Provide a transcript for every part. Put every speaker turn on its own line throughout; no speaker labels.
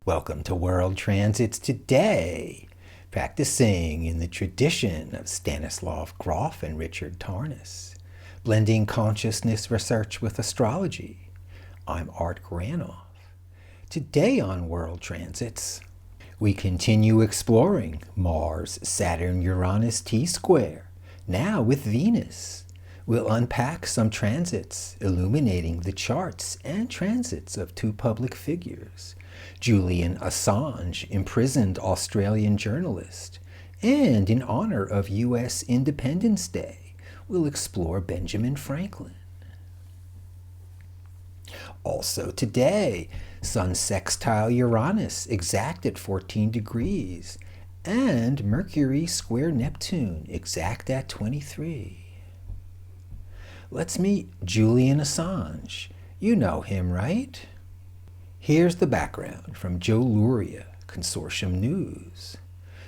Welcome to World Transits Today, practicing in the tradition of Stanislav Grof and Richard Tarnas, blending consciousness research with astrology. I'm Art Granoff. Today on World Transits, we continue exploring Mars Saturn Uranus T-square, now with Venus. We'll unpack some transits, illuminating the charts and transits of two public figures, Julian Assange, imprisoned Australian journalist, and in honor of U.S. Independence Day, we'll explore Benjamin Franklin. Also today, Sun sextile Uranus exact at 14 degrees, and Mercury square Neptune exact at 23. Let's meet Julian Assange. You know him, right? Here's the background from Joe Luria, Consortium News.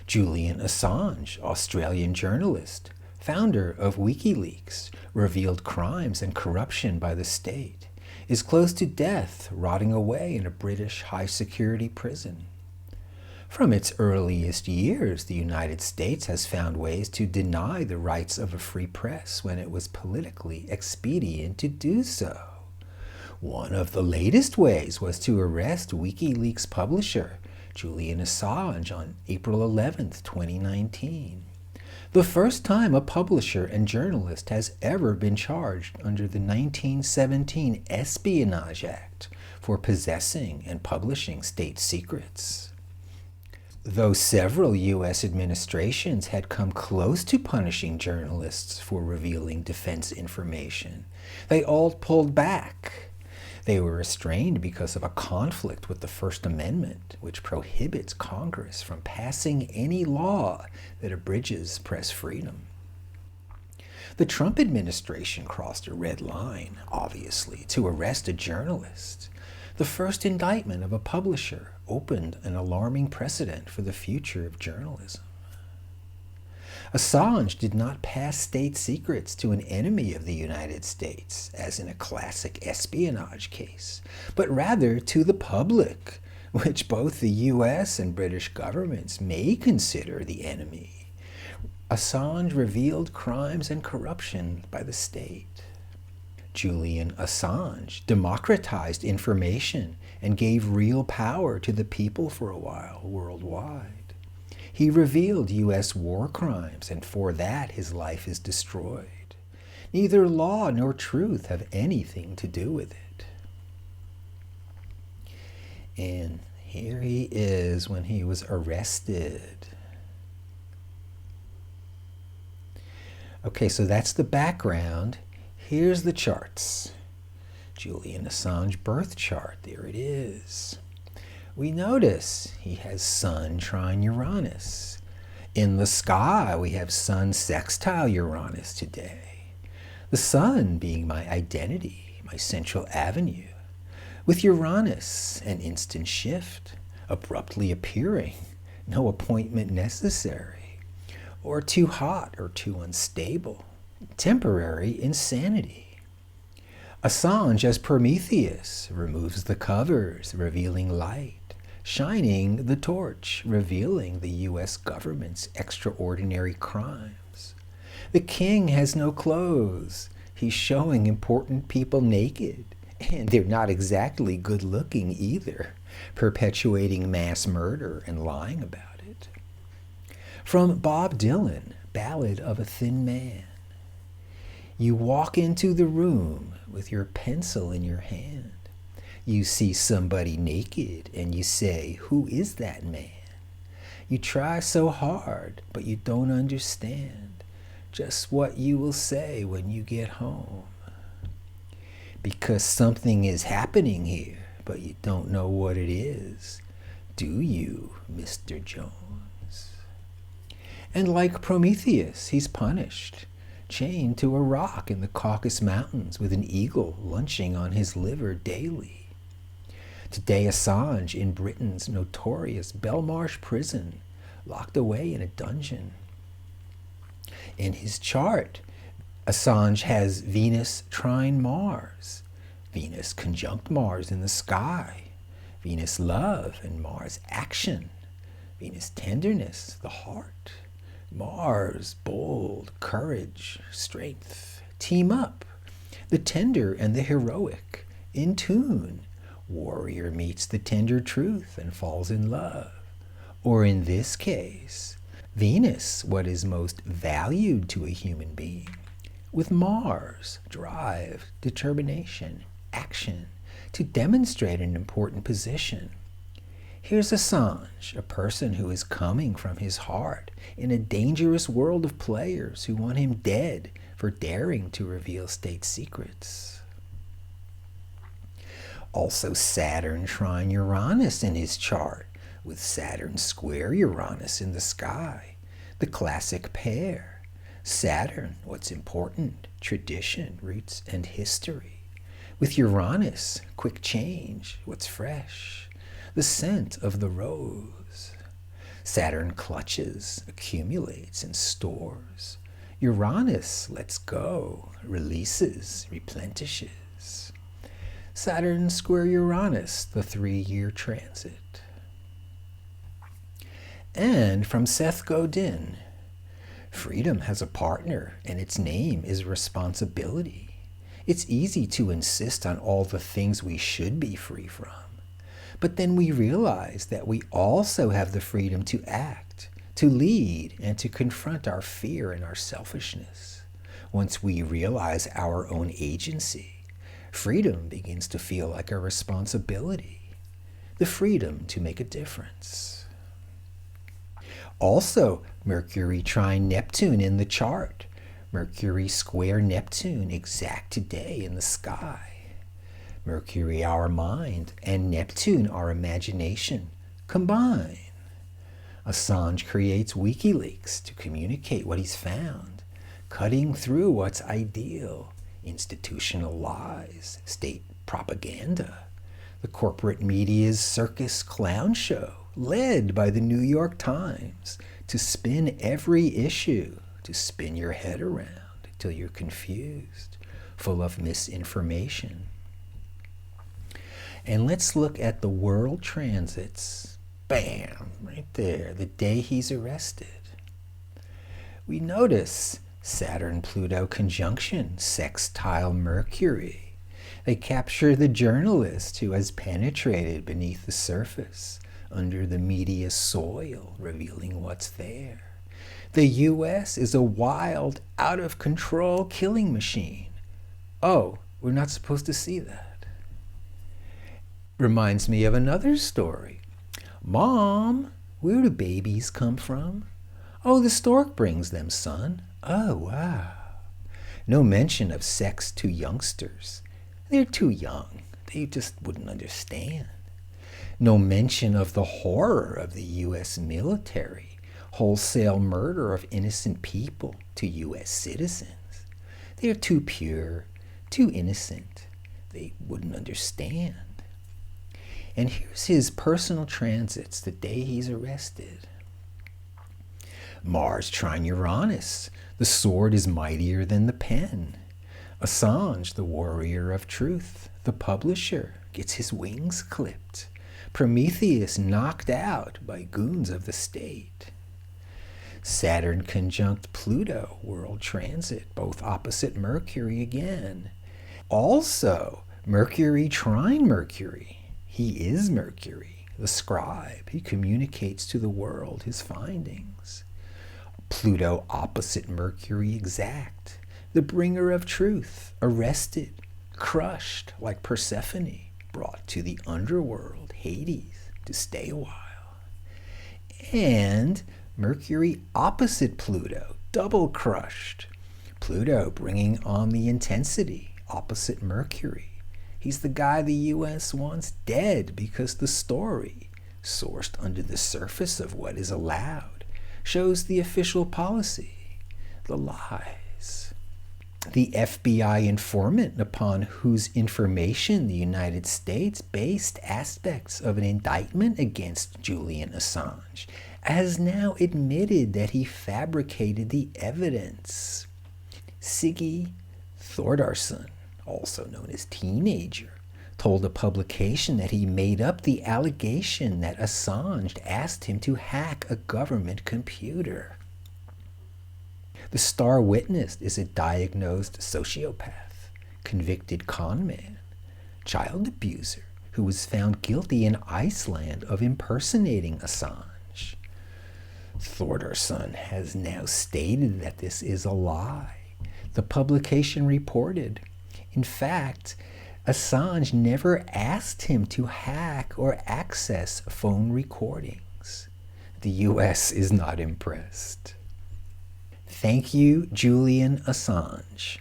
Julian Assange, Australian journalist, founder of WikiLeaks, revealed crimes and corruption by the state, is close to death, rotting away in a British high-security prison. From its earliest years, the United States has found ways to deny the rights of a free press when it was politically expedient to do so. One of the latest ways was to arrest WikiLeaks publisher Julian Assange on April 11, 2019. The first time a publisher and journalist has ever been charged under the 1917 Espionage Act for possessing and publishing state secrets. Though several U.S. administrations had come close to punishing journalists for revealing defense information, they all pulled back. They were restrained because of a conflict with the First Amendment, which prohibits Congress from passing any law that abridges press freedom. The Trump administration crossed a red line, obviously, to arrest a journalist. The first indictment of a publisher opened an alarming precedent for the future of journalism. Assange did not pass state secrets to an enemy of the United States, as in a classic espionage case, but rather to the public, which both the U.S. and British governments may consider the enemy. Assange revealed crimes and corruption by the state. Julian Assange democratized information and gave real power to the people for a while worldwide. He revealed U.S. war crimes, and for that his life is destroyed. Neither law nor truth have anything to do with it. And here he is when he was arrested. Okay, so that's the background. Here's the charts. Julian Assange birth chart, there it is. We notice he has Sun trine Uranus. In the sky, we have Sun sextile Uranus today. The Sun being my identity, my central avenue. With Uranus, an instant shift, abruptly appearing, no appointment necessary, or too hot or too unstable, temporary insanity. Assange as Prometheus removes the covers, revealing light, shining the torch, revealing the U.S. government's extraordinary crimes. The king has no clothes. He's showing important people naked, and they're not exactly good looking either, perpetuating mass murder and lying about it. From Bob Dylan, Ballad of a Thin Man. You walk into the room with your pencil in your hand. You see somebody naked and you say, "Who is that man?" You try so hard, but you don't understand just what you will say when you get home. Because something is happening here, but you don't know what it is. Do you, Mr. Jones? And like Prometheus, he's punished, chained to a rock in the Caucasus Mountains with an eagle lunching on his liver daily. Today, Assange in Britain's notorious Belmarsh prison, locked away in a dungeon. In his chart, Assange has Venus trine Mars, Venus conjunct Mars in the sky, Venus love and Mars action. Venus tenderness, the heart. Mars bold, courage, strength. Team up. The tender and the heroic, in tune. Warrior meets the tender truth and falls in love. Or in this case, Venus, what is most valued to a human being. With Mars, drive, determination, action, to demonstrate an important position. Here's Assange, a person who is coming from his heart in a dangerous world of players who want him dead for daring to reveal state secrets. Also Saturn trine Uranus in his chart, with Saturn square Uranus in the sky, the classic pair. Saturn, what's important, tradition, roots, and history. With Uranus, quick change, what's fresh, the scent of the rose. Saturn clutches, accumulates, and stores. Uranus lets go, releases, replenishes. Saturn square Uranus, the 3-year transit. And from Seth Godin, freedom has a partner, and its name is responsibility. It's easy to insist on all the things we should be free from. But then we realize that we also have the freedom to act, to lead, and to confront our fear and our selfishness. Once we realize our own agency, freedom begins to feel like a responsibility, the freedom to make a difference. Also, Mercury trine Neptune in the chart. Mercury square Neptune exact today in the sky. Mercury, our mind, and Neptune, our imagination, combine. Assange creates WikiLeaks to communicate what he's found, cutting through what's ideal, institutional lies, state propaganda, the corporate media's circus clown show, led by the New York Times, to spin every issue, to spin your head around till you're confused, full of misinformation. And let's look at the world transits. Bam! Right there, the day he's arrested. We notice Saturn-Pluto conjunction, sextile Mercury. They capture the journalist who has penetrated beneath the surface, under the media soil, revealing what's there. The U.S. is a wild, out-of-control killing machine. Oh, we're not supposed to see that. Reminds me of another story. Mom, where do babies come from? Oh, the stork brings them, son. Oh, wow. No mention of sex to youngsters. They're too young. They just wouldn't understand. No mention of the horror of the U.S. military, wholesale murder of innocent people to U.S. citizens. They're too pure, too innocent. They wouldn't understand. And here's his personal transits the day he's arrested. Mars trine Uranus. The sword is mightier than the pen. Assange, the warrior of truth, the publisher, gets his wings clipped. Prometheus knocked out by goons of the state. Saturn conjunct Pluto, world transit, both opposite Mercury again. Also, Mercury trine Mercury. He is Mercury, the scribe. He communicates to the world his findings. Pluto opposite Mercury exact, the bringer of truth, arrested, crushed like Persephone, brought to the underworld, Hades, to stay a while. And Mercury opposite Pluto, double crushed. Pluto bringing on the intensity, opposite Mercury. He's the guy the U.S. wants dead because the story, sourced under the surface of what is allowed, shows the official policy, the lies. The FBI informant upon whose information the United States based aspects of an indictment against Julian Assange has now admitted that he fabricated the evidence. Siggy Thordarson, also known as Teenager, told a publication that he made up the allegation that Assange asked him to hack a government computer. The star witness is a diagnosed sociopath, convicted con man, child abuser who was found guilty in Iceland of impersonating Assange. Thordarson has now stated that this is a lie. The publication reported, in fact, Assange never asked him to hack or access phone recordings. The U.S. is not impressed. Thank you, Julian Assange.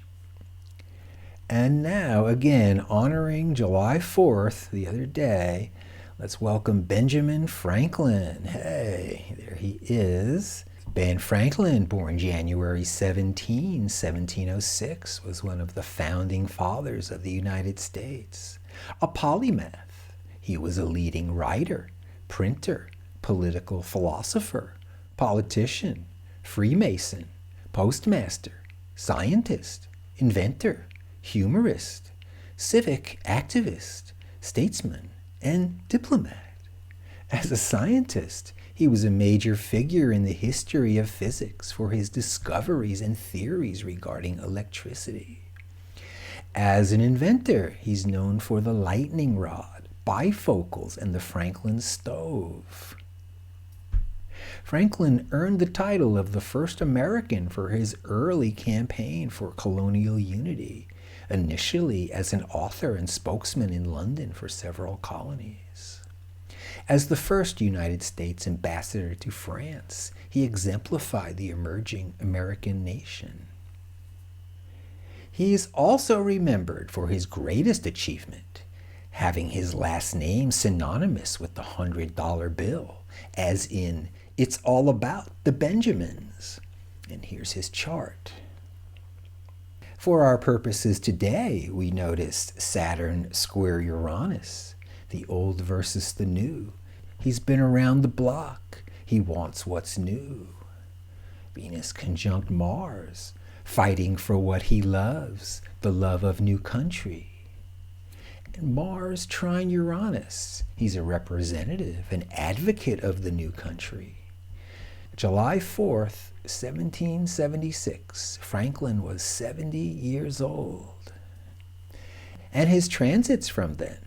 And now, again, honoring July 4th, the other day, let's welcome Benjamin Franklin. Hey, there he is. Ben Franklin, born January 17, 1706, was one of the founding fathers of the United States. A polymath, he was a leading writer, printer, political philosopher, politician, Freemason, postmaster, scientist, inventor, humorist, civic activist, statesman, and diplomat. As a scientist, he was a major figure in the history of physics for his discoveries and theories regarding electricity. As an inventor, he's known for the lightning rod, bifocals, and the Franklin stove. Franklin earned the title of the first American for his early campaign for colonial unity, initially as an author and spokesman in London for several colonies. As the first United States ambassador to France, he exemplified the emerging American nation. He is also remembered for his greatest achievement, having his last name synonymous with the $100 bill, as in, it's all about the Benjamins. And here's his chart. For our purposes today, we noticed Saturn square Uranus, the old versus the new. He's been around the block. He wants what's new. Venus conjunct Mars, fighting for what he loves, the love of new country. And Mars trine Uranus. He's a representative, an advocate of the new country. July 4th, 1776, Franklin was 70 years old. And his transits from then: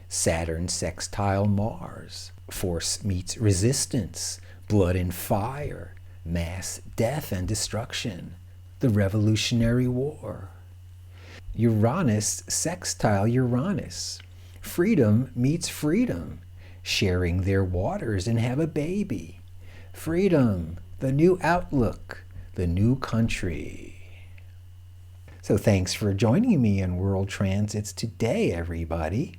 Saturn sextile Mars, force meets resistance, blood and fire, mass death and destruction, the Revolutionary War. Uranus sextile Uranus, freedom meets freedom, sharing their waters and have a baby. Freedom, the new outlook, the new country. So thanks for joining me in World Transits today, everybody.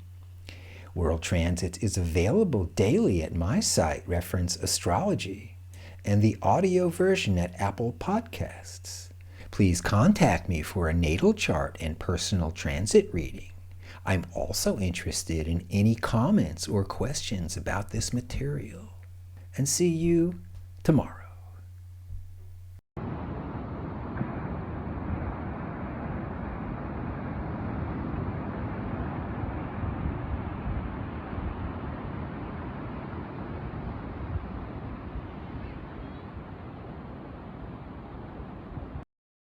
World Transits is available daily at my site, Reference Astrology, and the audio version at Apple Podcasts. Please contact me for a natal chart and personal transit reading. I'm also interested in any comments or questions about this material. And see you tomorrow.